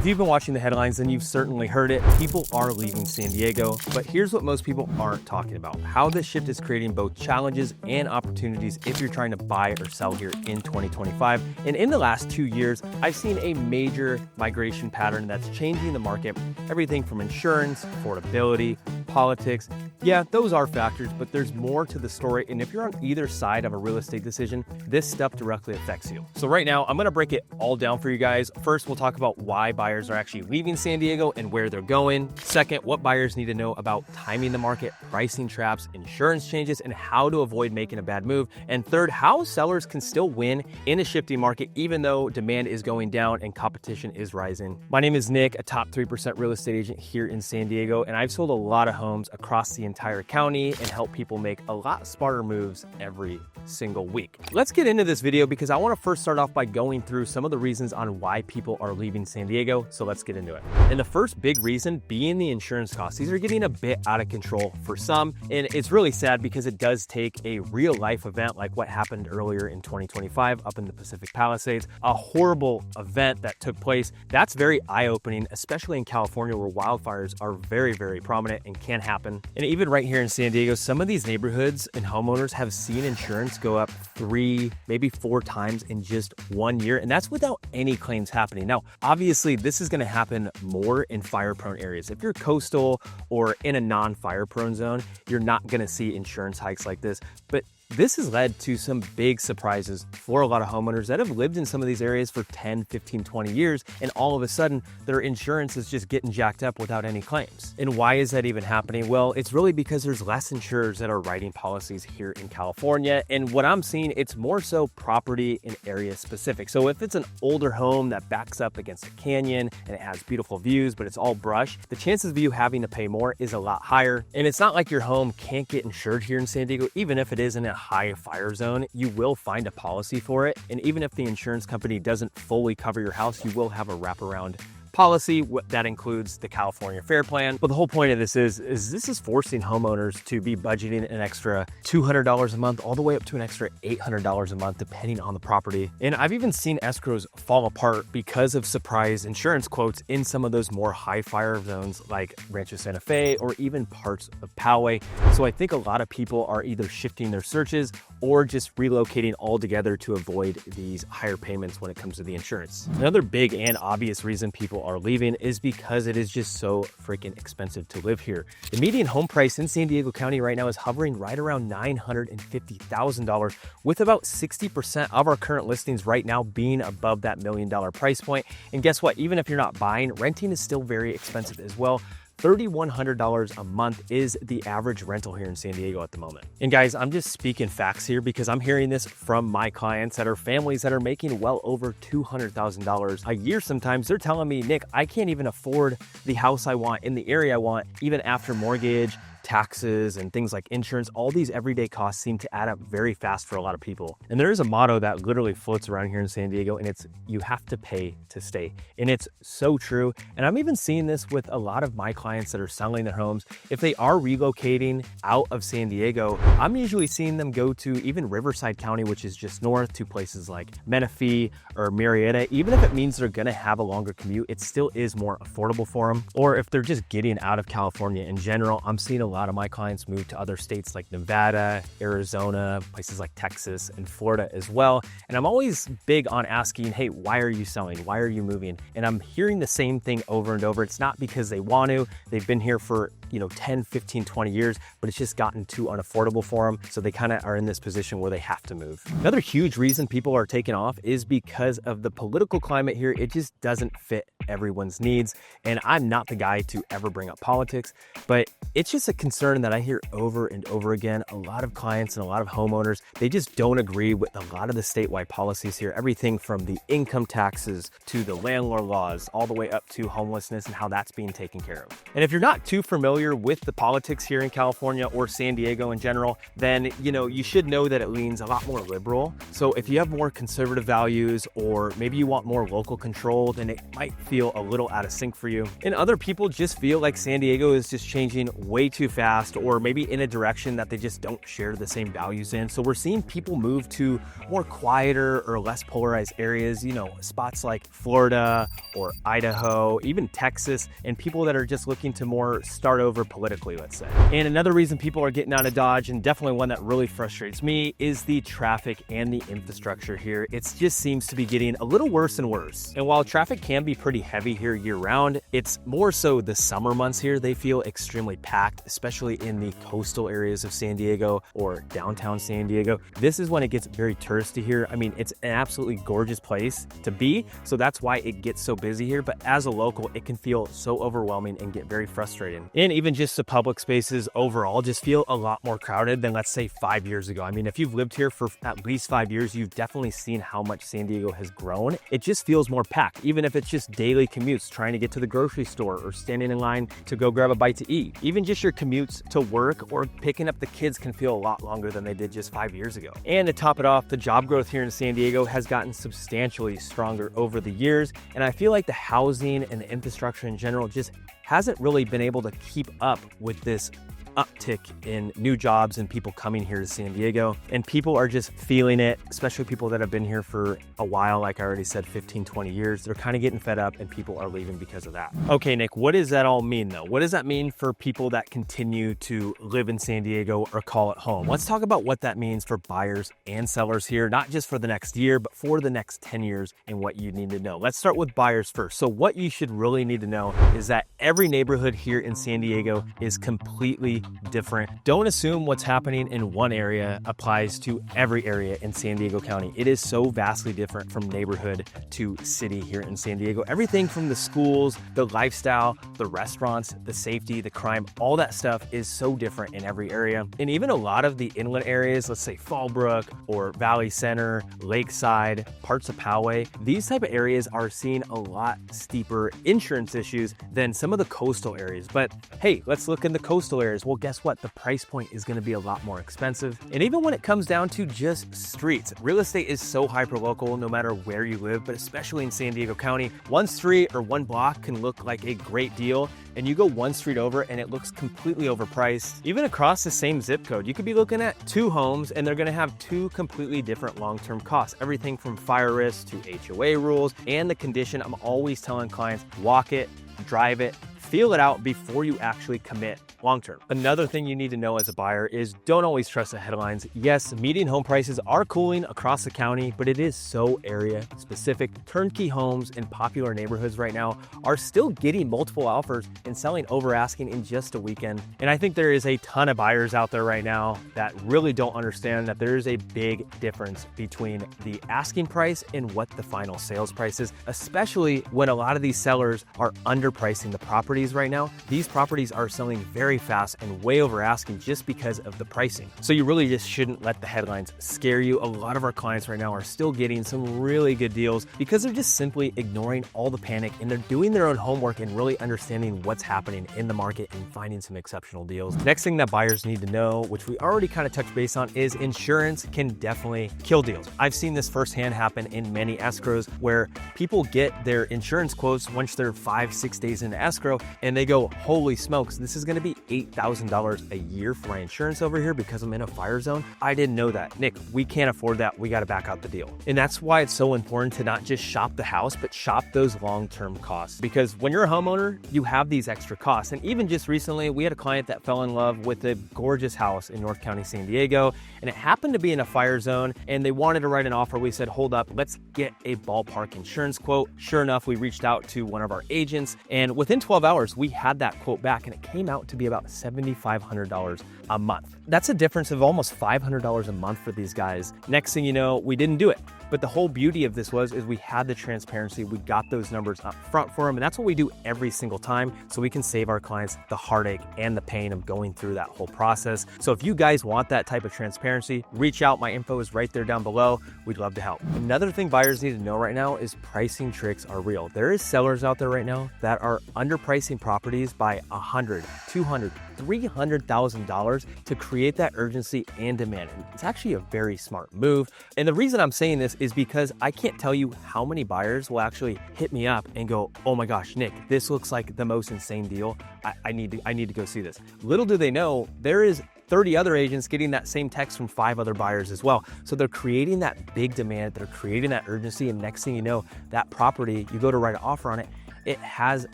If you've been watching the headlines, then you've certainly heard it. People are leaving San Diego, but here's what most people aren't talking about: how this shift is creating both challenges and opportunities if you're trying to buy or sell here in 2025. And in the last 2 years, I've seen a major migration pattern that's changing the market. Everything from insurance, affordability, politics. Yeah, those are factors, but there's more to the story. And if you're on either side of a real estate decision, this stuff directly affects you. So right now, I'm gonna break it all down for you guys. First, we'll talk about why buyers are actually leaving San Diego and where they're going. Second, what buyers need to know about timing the market, pricing traps, insurance changes, and how to avoid making a bad move. And third, how sellers can still win in a shifting market, even though demand is going down and competition is rising. My name is Nick, a top 3% real estate agent here in San Diego, and I've sold a lot of homes across the entire county and help people make a lot smarter moves every single week. Let's get into this video because I want to first start off by going through some of the reasons on why people are leaving San Diego. So let's get into it. And the first big reason being the insurance costs. These are getting a bit out of control for some, and it's really sad because it does take a real life event like what happened earlier in 2025 up in the Pacific Palisades, a horrible event that took place. That's very eye-opening, especially in California where wildfires are very, very prominent and can happen. And even right here in San Diego, some of these neighborhoods and homeowners have seen insurance go up 3, maybe 4 times in just 1 year, and that's without any claims happening. Now, obviously, this is going to happen more in fire-prone areas. If you're coastal or in a non-fire-prone zone, you're not going to see insurance hikes like this, but this has led to some big surprises for a lot of homeowners that have lived in some of these areas for 10, 15, 20 years, and all of a sudden, their insurance is just getting jacked up without any claims. And why is that even happening? Well, it's really because there's less insurers that are writing policies here in California, and what I'm seeing, it's more so property and area specific. So if it's an older home that backs up against a canyon and it has beautiful views, but it's all brush, the chances of you having to pay more is a lot higher. And it's not like your home can't get insured here in San Diego. Even if it is in a high fire zone, you will find a policy for it. And even if the insurance company doesn't fully cover your house, you will have a wraparound policy that includes the California Fair Plan. But the whole point of this is this is forcing homeowners to be budgeting an extra $200 a month all the way up to an extra $800 a month depending on the property. And I've even seen escrows fall apart because of surprise insurance quotes in some of those more high fire zones like Rancho Santa Fe or even parts of Poway. So I think a lot of people are either shifting their searches or just relocating altogether to avoid these higher payments when it comes to the insurance. Another big and obvious reason people are leaving is because it is just so freaking expensive to live here. The median home price in San Diego County right now is hovering right around $950,000, with about 60% of our current listings right now being above that $1 million price point. And guess what? Even if you're not buying, renting is still very expensive as well. $3,100 a month is the average rental here in San Diego at the moment. And guys, I'm just speaking facts here because I'm hearing this from my clients that are families that are making well over $200,000 a year. Sometimes they're telling me, Nick, I can't even afford the house I want in the area I want, even after mortgage, taxes, and things like insurance. All these everyday costs seem to add up very fast for a lot of people. And there is a motto that literally floats around here in San Diego, and it's, you have to pay to stay. And it's so true. And I'm even seeing this with a lot of my clients that are selling their homes. If they are relocating out of San Diego, I'm usually seeing them go to even Riverside County, which is just north, to places like Menifee or Marietta. Even if it means they're gonna have a longer commute, it still is more affordable for them. Or if they're just getting out of California in general, I'm seeing a lot of my clients move to other states like Nevada, Arizona, places like Texas and Florida as well. And I'm always big on asking, hey, why are you selling? Why are you moving? And I'm hearing the same thing over and over. It's not because they want to. They've been here for 10, 15, 20 years, but it's just gotten too unaffordable for them. So they kind of are in this position where they have to move. Another huge reason people are taking off is because of the political climate here. It just doesn't fit everyone's needs. And I'm not the guy to ever bring up politics, but it's just a concern that I hear over and over again. A lot of clients and a lot of homeowners, they just don't agree with a lot of the statewide policies here. Everything from the income taxes to the landlord laws, all the way up to homelessness and how that's being taken care of. And if you're not too familiar with the politics here in California or San Diego in general, then you should know that it leans a lot more liberal. So if you have more conservative values, or maybe you want more local control, then it might feel feel a little out of sync for you. And other people just feel like San Diego is just changing way too fast, or maybe in a direction that they just don't share the same values in. So we're seeing people move to more quieter or less polarized areas, spots like Florida or Idaho, even Texas, and people that are just looking to more start over politically, let's say. And another reason people are getting out of Dodge, and definitely one that really frustrates me, is the traffic and the infrastructure here. It just seems to be getting a little worse and worse. And while traffic can be pretty heavy here year round, it's more so the summer months here. They feel extremely packed, especially in the coastal areas of San Diego or downtown San Diego. This is when it gets very touristy here. I mean, it's an absolutely gorgeous place to be, so that's why it gets so busy here. But as a local, it can feel so overwhelming and get very frustrating. And even just the public spaces overall just feel a lot more crowded than, let's say, 5 years ago. I mean, if you've lived here for at least 5 years, you've definitely seen how much San Diego has grown. It just feels more packed, even if it's just daily commutes, trying to get to the grocery store or standing in line to go grab a bite to eat. Even just your commutes to work or picking up the kids can feel a lot longer than they did just 5 years ago. And to top it off, the job growth here in San Diego has gotten substantially stronger over the years. And I feel like the housing and the infrastructure in general just hasn't really been able to keep up with this uptick in new jobs and people coming here to San Diego. And people are just feeling it, especially people that have been here for a while, like I already said, 15, 20 years. They're kind of getting fed up and people are leaving because of that. Okay, Nick, what does that all mean though? What does that mean for people that continue to live in San Diego or call it home? Let's talk about what that means for buyers and sellers here, not just for the next year, but for the next 10 years and what you need to know. Let's start with buyers first. So what you should really need to know is that every neighborhood here in San Diego is completely different. Don't assume what's happening in one area applies to every area in San Diego County. It is so vastly different from neighborhood to city here in San Diego. Everything from the schools, the lifestyle, the restaurants, the safety, the crime, all that stuff is so different in every area. And even a lot of the inland areas, let's say Fallbrook or Valley Center, Lakeside, parts of Poway, these type of areas are seeing a lot steeper insurance issues than some of the coastal areas. But hey, let's look in the coastal areas. Well, guess what? The price point is going to be a lot more expensive. And even when it comes down to just streets, real estate is so hyper-local no matter where you live, but especially in San Diego County, one street or one block can look like a great deal, and you go one street over and it looks completely overpriced. Even across the same zip code, you could be looking at two homes and they're going to have two completely different long-term costs. Everything from fire risk to HOA rules and the condition. I'm always telling clients, walk it, drive it, feel it out before you actually commit long-term. Another thing you need to know as a buyer is don't always trust the headlines. Yes, median home prices are cooling across the county, but it is so area specific. Turnkey homes in popular neighborhoods right now are still getting multiple offers and selling over asking in just a weekend. And I think there is a ton of buyers out there right now that really don't understand that there is a big difference between the asking price and what the final sales price is, especially when a lot of these sellers are underpricing the properties right now. These properties are selling very fast and way over asking just because of the pricing. So you really just shouldn't let the headlines scare you. A lot of our clients right now are still getting some really good deals because they're just simply ignoring all the panic and they're doing their own homework and really understanding what's happening in the market and finding some exceptional deals. Next thing that buyers need to know, which we already kind of touched base on, is insurance can definitely kill deals. I've seen this firsthand happen in many escrows where people get their insurance quotes once they're 5-6 days into escrow and they go, holy smokes, this is going to be $8,000 a year for my insurance over here because I'm in a fire zone. I didn't know that. Nick, we can't afford that. We got to back out the deal. And that's why it's so important to not just shop the house, but shop those long-term costs. Because when you're a homeowner, you have these extra costs. And even just recently, we had a client that fell in love with a gorgeous house in North County, San Diego, and it happened to be in a fire zone and they wanted to write an offer. We said, hold up, let's get a ballpark insurance quote. Sure enough, we reached out to one of our agents and within 12 hours, we had that quote back and it came out to be about $7,500 a month. That's a difference of almost $500 a month for these guys. Next thing you know, we didn't do it. But the whole beauty of this is we had the transparency. We got those numbers up front for them. And that's what we do every single time. So we can save our clients the heartache and the pain of going through that whole process. So if you guys want that type of transparency, reach out. My info is right there down below. We'd love to help. Another thing buyers need to know right now is pricing tricks are real. There is sellers out there right now that are underpricing properties by $100, $200, $300,000 to create that urgency and demand. And it's actually a very smart move. And the reason I'm saying this is because I can't tell you how many buyers will actually hit me up and go, oh my gosh, Nick, this looks like the most insane deal. I need to go see this. Little do they know, there is 30 other agents getting that same text from 5 other buyers as well. So they're creating that big demand, they're creating that urgency, and next thing you know, that property, you go to write an offer on it, it has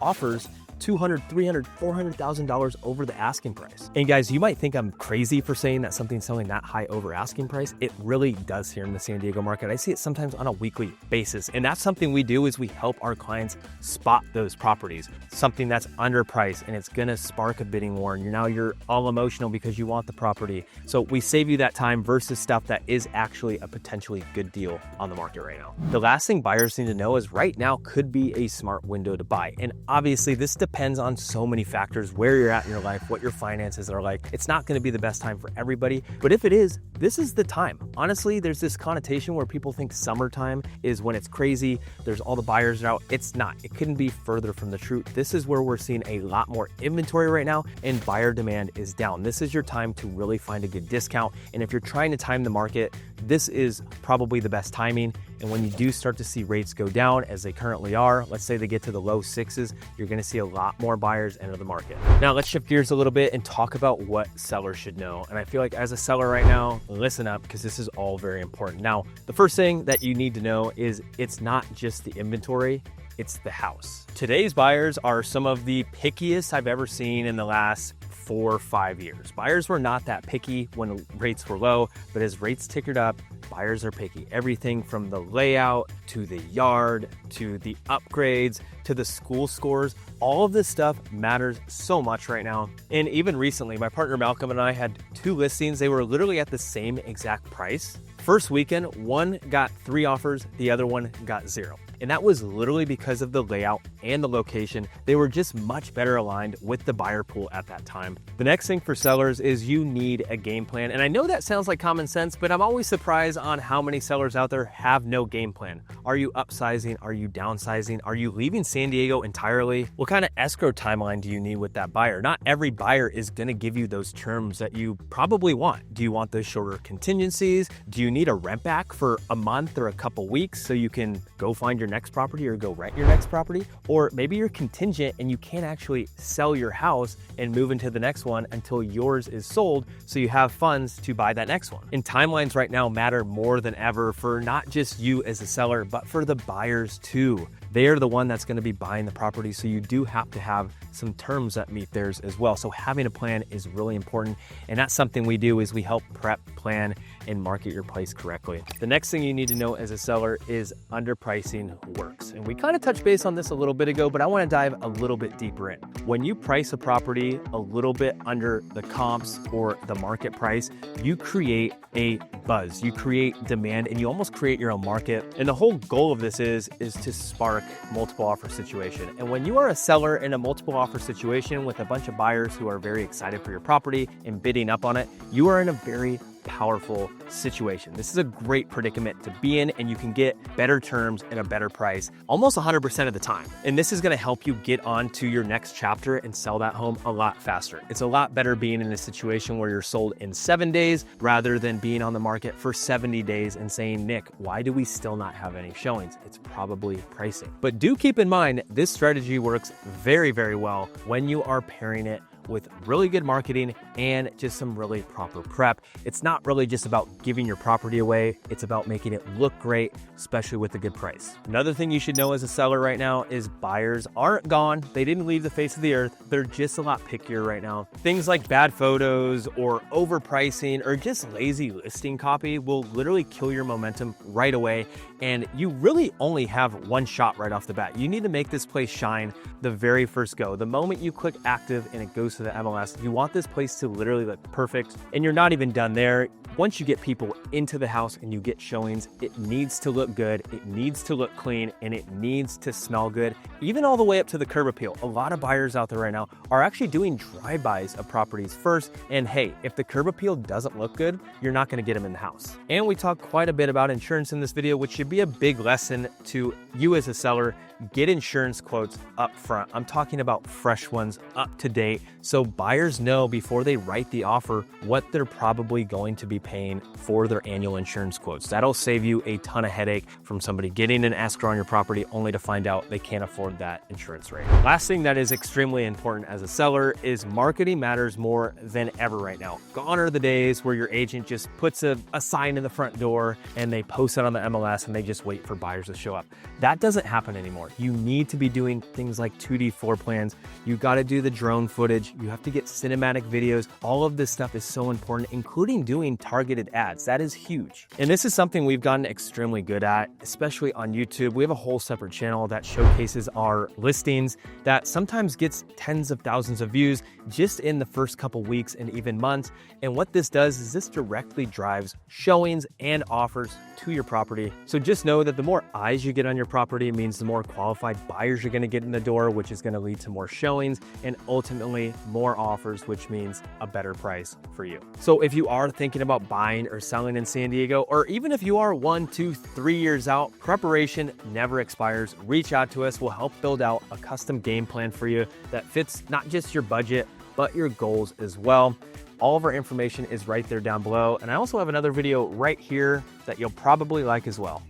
offers $200,000, $300,000, $400,000 over the asking price. And guys, you might think I'm crazy for saying that something's selling that high over asking price. It really does here in the San Diego market. I see it sometimes on a weekly basis. And that's something we do is we help our clients spot those properties, something that's underpriced and it's gonna spark a bidding war. And now you're all emotional because you want the property. So we save you that time versus stuff that is actually a potentially good deal on the market right now. The last thing buyers need to know is right now could be a smart window to buy. And obviously this depends on so many factors, where you're at in your life, what your finances are like. It's not going to be the best time for everybody, but if it is, this is the time. Honestly, there's this connotation where people think summertime is when it's crazy, there's all the buyers out. It's not. It couldn't be further from the truth. This is where we're seeing a lot more inventory right now and buyer demand is down. This is your time to really find a good discount. And if you're trying to time the market, this is probably the best timing. And when you do start to see rates go down as they currently are, let's say they get to the low 6s, you're gonna see a lot more buyers enter the market. Now let's shift gears a little bit and talk about what sellers should know. And I feel like as a seller right now, listen up because this is all very important. Now, the first thing that you need to know is it's not just the inventory, it's the house. Today's buyers are some of the pickiest I've ever seen in the last 4 or 5 years. Buyers were not that picky when rates were low, but as rates tickered up, buyers are picky. Everything from the layout to the yard to the upgrades to the school scores, all of this stuff matters so much right now. And even recently, my partner Malcolm and I had 2 listings. They were literally at the same exact price. First weekend, one got 3 offers, the other one got 0. And that was literally because of the layout and the location. They were just much better aligned with the buyer pool at that time. The next thing for sellers is you need a game plan. And I know that sounds like common sense, but I'm always surprised on how many sellers out there have no game plan. Are you upsizing? Are you downsizing? Are you leaving San Diego entirely? What kind of escrow timeline do you need with that buyer? Not every buyer is gonna give you those terms that you probably want. Do you want those shorter contingencies? Do you need a rent back for a month or a couple weeks so you can go find your next property or go rent your next property? Or maybe you're contingent and you can't actually sell your house and move into the next one until yours is sold so you have funds to buy that next one. And timelines right now matter more than ever for not just you as a seller, but for the buyers too. They're the one that's going to be buying the property, so you do have to have some terms that meet theirs as well. So having a plan is really important, and that's something we do is we help prep, plan, and market your place correctly. The next thing you need to know as a seller is underpricing works. And we kind of touched base on this a little bit ago, but I want to dive a little bit deeper in. When you price a property a little bit under the comps or the market price, you create a buzz, you create demand, and you almost create your own market. And the whole goal of this is to spark multiple offer situation. And when you are a seller in a multiple offer situation with a bunch of buyers who are very excited for your property and bidding up on it, you are in a very powerful situation. This is a great predicament to be in, and you can get better terms and a better price almost 100% of the time. And this is going to help you get on to your next chapter and sell that home a lot faster. It's a lot better being in a situation where you're sold in 7 days rather than being on the market for 70 days and saying, Nick, why do we still not have any showings? It's probably pricing. But do keep in mind, this strategy works very, very well when you are pairing it with really good marketing and just some really proper prep. It's not really just about giving your property away. It's about making it look great, especially with a good price. Another thing you should know as a seller right now is buyers aren't gone. They didn't leave the face of the earth. They're just a lot pickier right now. Things like bad photos or overpricing or just lazy listing copy will literally kill your momentum right away. And you really only have one shot right off the bat. You need to make this place shine the very first go. The moment you click active and it goes to the MLS, you want this place to literally look perfect. And you're not even done there. Once you get people into the house and you get showings, it needs to look good, it needs to look clean, and it needs to smell good, even all the way up to the curb appeal. A lot of buyers out there right now are actually doing drive-bys of properties first, and hey, if the curb appeal doesn't look good, you're not gonna get them in the house. And we talk quite a bit about insurance in this video, which should be a big lesson to you as a seller. Get insurance quotes up front. I'm talking about fresh ones, up to date, so buyers know before they write the offer what they're probably going to be paying for their annual insurance quotes. That'll save you a ton of headache from somebody getting an escrow on your property only to find out they can't afford that insurance rate. Last thing that is extremely important as a seller is marketing matters more than ever right now. Gone are the days where your agent just puts a sign in the front door and they post it on the MLS and they just wait for buyers to show up. That doesn't happen anymore. You need to be doing things like 2D floor plans. You got to do the drone footage. You have to get cinematic videos. All of this stuff is so important, including doing targeted ads. That is huge. And this is something we've gotten extremely good at, especially on YouTube. We have a whole separate channel that showcases our listings that sometimes gets tens of thousands of views just in the first couple weeks and even months. And what this does is this directly drives showings and offers to your property. So just know that the more eyes you get on your property means the more qualified buyers you're going to get in the door, which is going to lead to more showings and ultimately more offers, which means a better price for you. So if you are thinking about buying or selling in San Diego, or even if you are 1, 2, 3 years out, preparation never expires. Reach out to us. We'll help build out a custom game plan for you that fits not just your budget, but your goals as well. All of our information is right there down below. And I also have another video right here that you'll probably like as well.